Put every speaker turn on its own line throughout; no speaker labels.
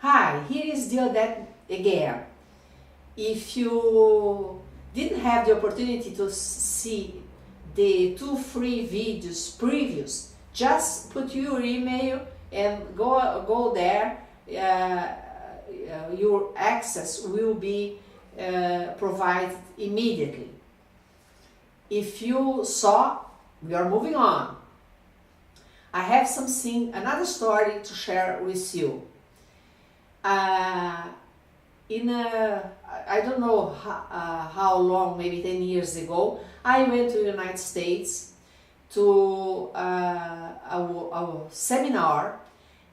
Hi, here is Deodete again. If you didn't have the opportunity to see the 2 free videos previous, just put your email and go there. Your access will be provided immediately. If you saw, we are moving on. I have another story to share with you. I don't know how long, maybe 10 years ago, I went to the United States to a seminar,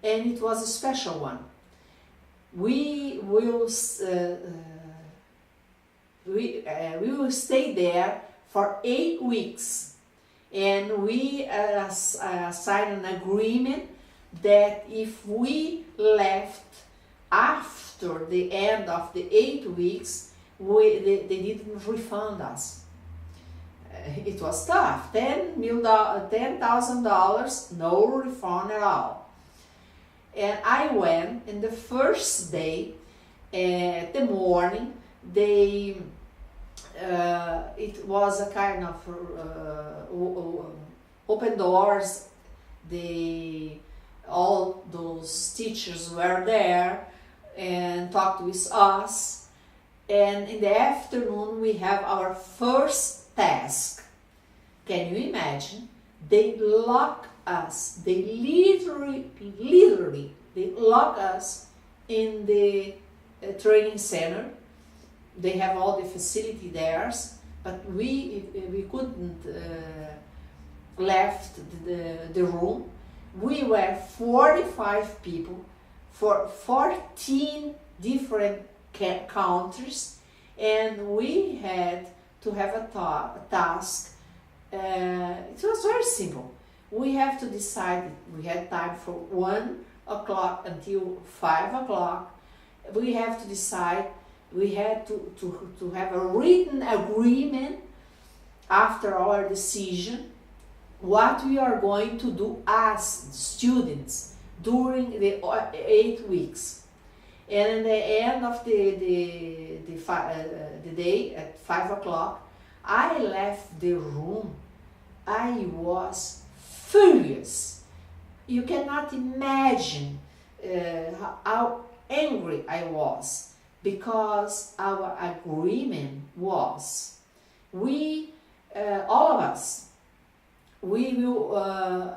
and it was a special one. We will stay there for 8 weeks, and we signed an agreement that if we left after the end of the 8 weeks, they didn't refund us. It was tough. $10,000, no refund at all. And I went, and the first day, the morning, it was a kind of open doors. All those teachers were there and talked with us. And in the afternoon, we have our first task. Can you imagine? They lock us. They literally, they lock us in the training center. They have all the facility there, but we couldn't left the room. We were 45 people for 14 different countries, and we had to have a task. It was very simple. We have to decide. We had time from 1 o'clock until 5 o'clock. We have to decide. We had to have a written agreement after our decision what we are going to do as students during the 8 weeks. And at the end of the day at 5 o'clock, I left the room. I was furious. You cannot imagine how angry I was, because our agreement was, all of us, we will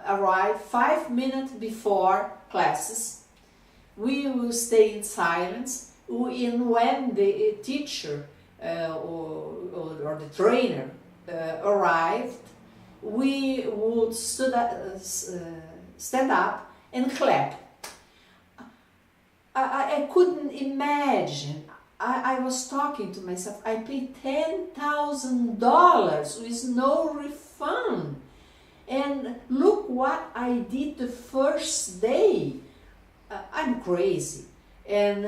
arrive 5 minutes before classes. We will stay in silence, and when the teacher or the trainer arrived, we would stand up and clap. I couldn't imagine. I was talking to myself. I paid $10,000 with no refund. And look what I did the first day. I'm crazy. And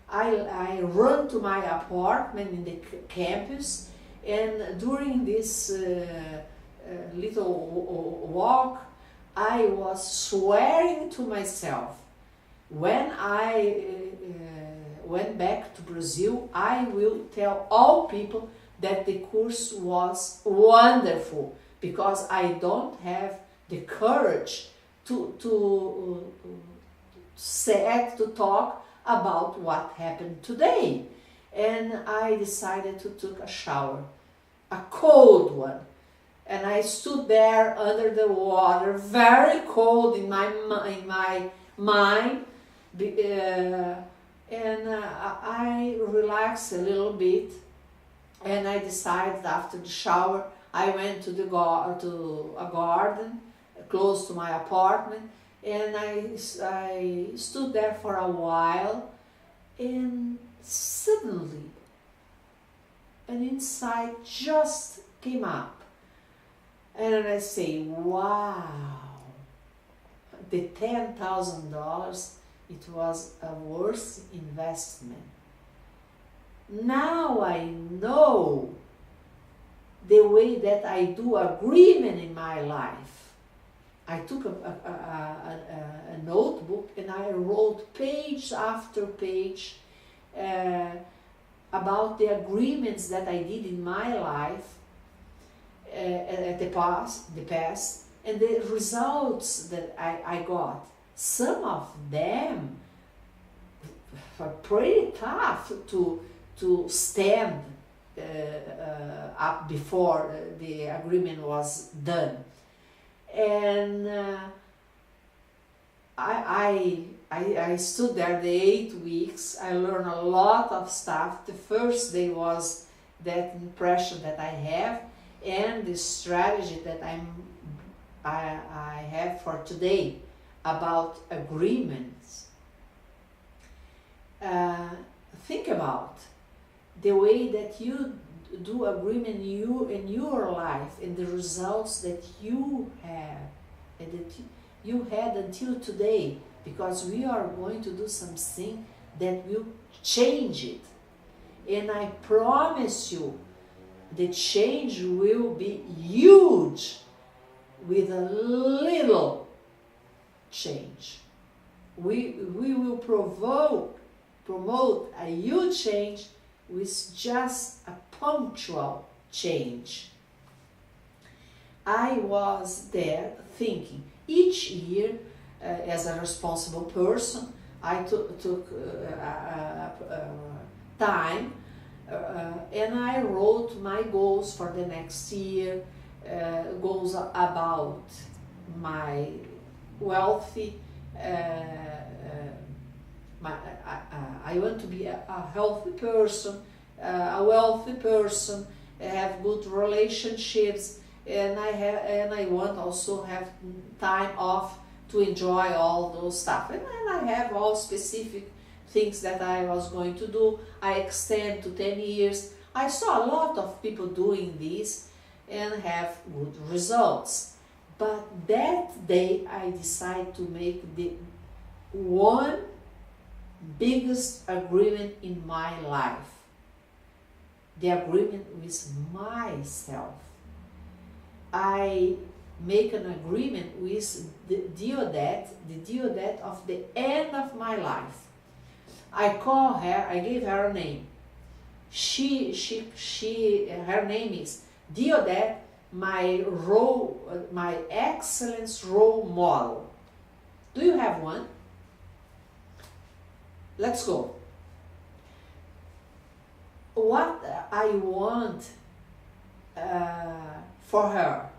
I run to my apartment in the campus, and during this little walk, I was swearing to myself, when I went back to Brazil, I will tell all people that the course was wonderful, because I don't have the courage to talk about what happened today. And I decided to take a shower, a cold one. And I stood there under the water, very cold in my mind, and I relaxed a little bit, and I decided after the shower, I went to a garden close to my apartment, and I stood there for a while, and suddenly an insight just came up, and I say, wow, the $10,000, it was a worse investment. Now I know the way that I do agreement in my life. I took a notebook and I wrote page after page about the agreements that I did in my life at the past, and the results that I got. Some of them were pretty tough to stand up before the agreement was done. And I stood there the 8 weeks. I learned a lot of stuff. The first day was that impression that I have and the strategy that I have for today about agreements. Think about the way that you do agreement in your life and the results that you have and that you had until today, because we are going to do something that will change it. And I promise you, the change will be huge with a little change. We will promote a huge change with just a punctual change. I was there thinking, each year as a responsible person, I took time and I wrote my goals for the next year, goals about my wealthy, I want to be a healthy person, a wealthy person, have good relationships, and I want also have time off to enjoy all those stuff. And I have all specific things that I was going to do. I extend to 10 years. I saw a lot of people doing this and have good results. But that day I decided to make the one biggest agreement in my life. The agreement with myself. I make an agreement with the Deodete of the end of my life. I call her, I gave her a name. Her name is Deodete, my excellence role model. Do you have one? Let's go. What I want for her.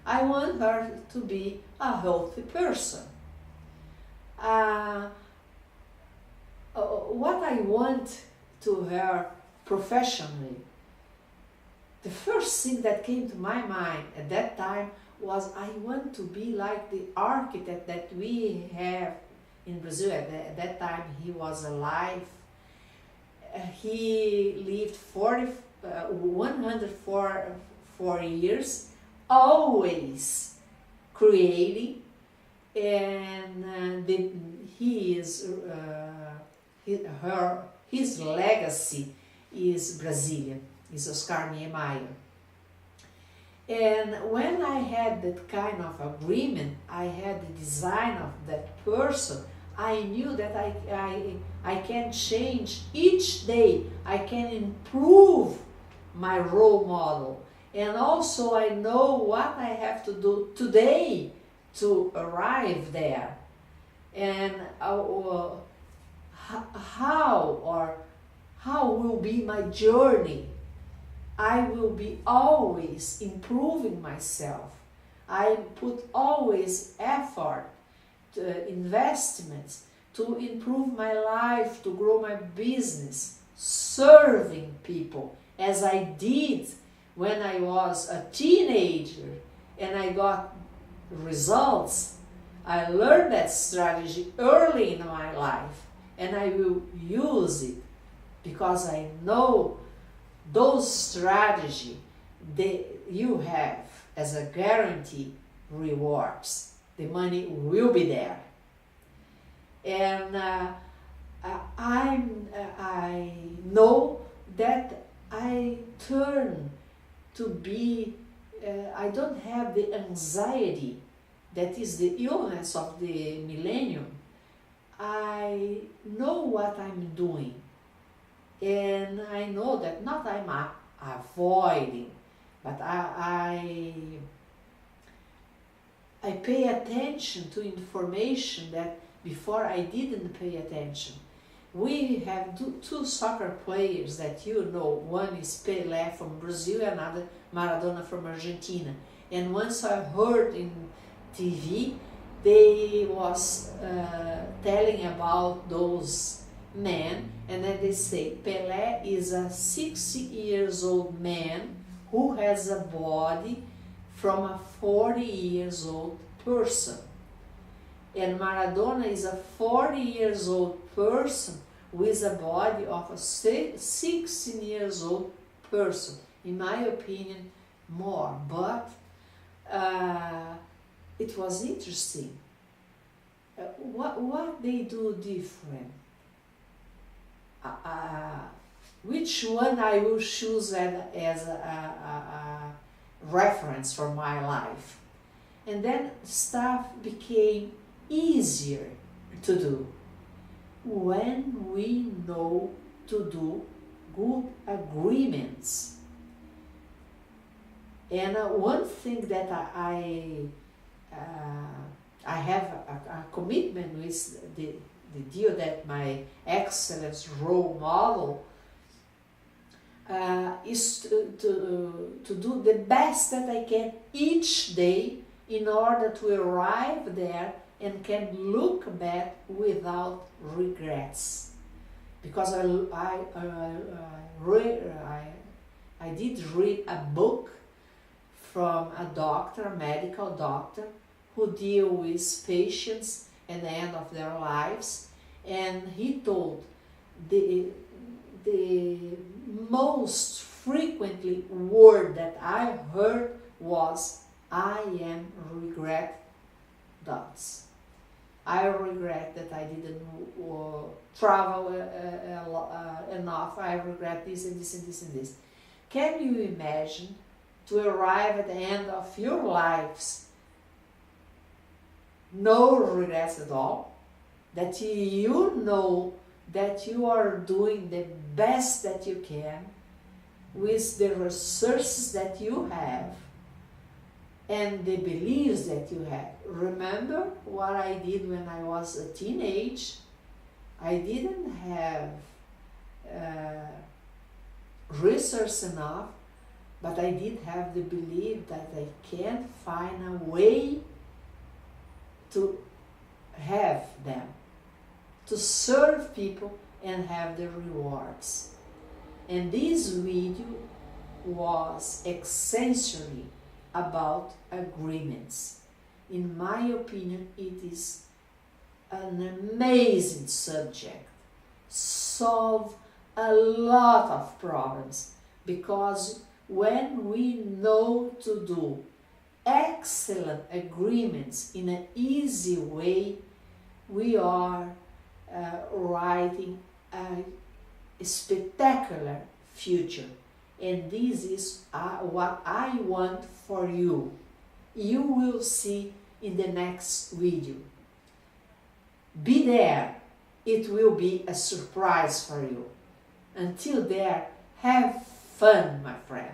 I want her to be a healthy person. What I want to her professionally, the first thing that came to my mind at that time was I want to be like the architect that we have in Brazil. At that time he was alive. He lived 104 years, always creating, and his legacy is Brazilian, is Oscar Niemeyer. And when I had that kind of agreement, I had the design of that person, I knew that I can change each day, I can improve my role model. And also I know what I have to do today to arrive there. And how will be my journey. I will be always improving myself. I put always effort, investments to improve my life, to grow my business, serving people as I did when I was a teenager and I got results. I learned that strategy early in my life and I will use it because I know those strategy that you have as a guarantee rewards. The money will be there. And I know that I turn to be, I don't have the anxiety that is the illness of the millennium, I know what I'm doing. And I know that not I'm avoiding, but I pay attention to information that before I didn't pay attention. We have two soccer players that you know. One is Pelé from Brazil, another Maradona from Argentina. And once I heard in TV, they was telling about those men, and then they say Pelé is a 60 years old man who has a body from a 40 years old person. And Maradona is a 40 years old person with a body of a 16 years old person. In my opinion, more. But it was interesting. What they do different? Which one I will choose as a reference for my life? And then stuff became easier to do when we know to do good agreements. And one thing that I have a commitment with the Deodete, my excellence role model, is to do the best that I can each day in order to arrive there and can look back without regrets. Because I did read a book from a doctor, a medical doctor, who deal with patients at the end of their lives, and he told the most frequently word that I heard was, I am regret dots. I regret that I didn't travel enough. I regret this and this and this and this. Can you imagine to arrive at the end of your lives, no regrets at all, that you know that you are doing the best that you can with the resources that you have and the beliefs that you have. Remember what I did when I was a teenage? I didn't have resources enough, but I did have the belief that I can find a way to have them, to serve people and have the rewards. And this video was essentially about agreements. In my opinion, it is an amazing subject. Solve a lot of problems, because when we know to do excellent agreements in an easy way, we are writing a spectacular future. And this is what I want for you. You will see in the next video. Be there. It will be a surprise for you. Until there, have fun, my friend.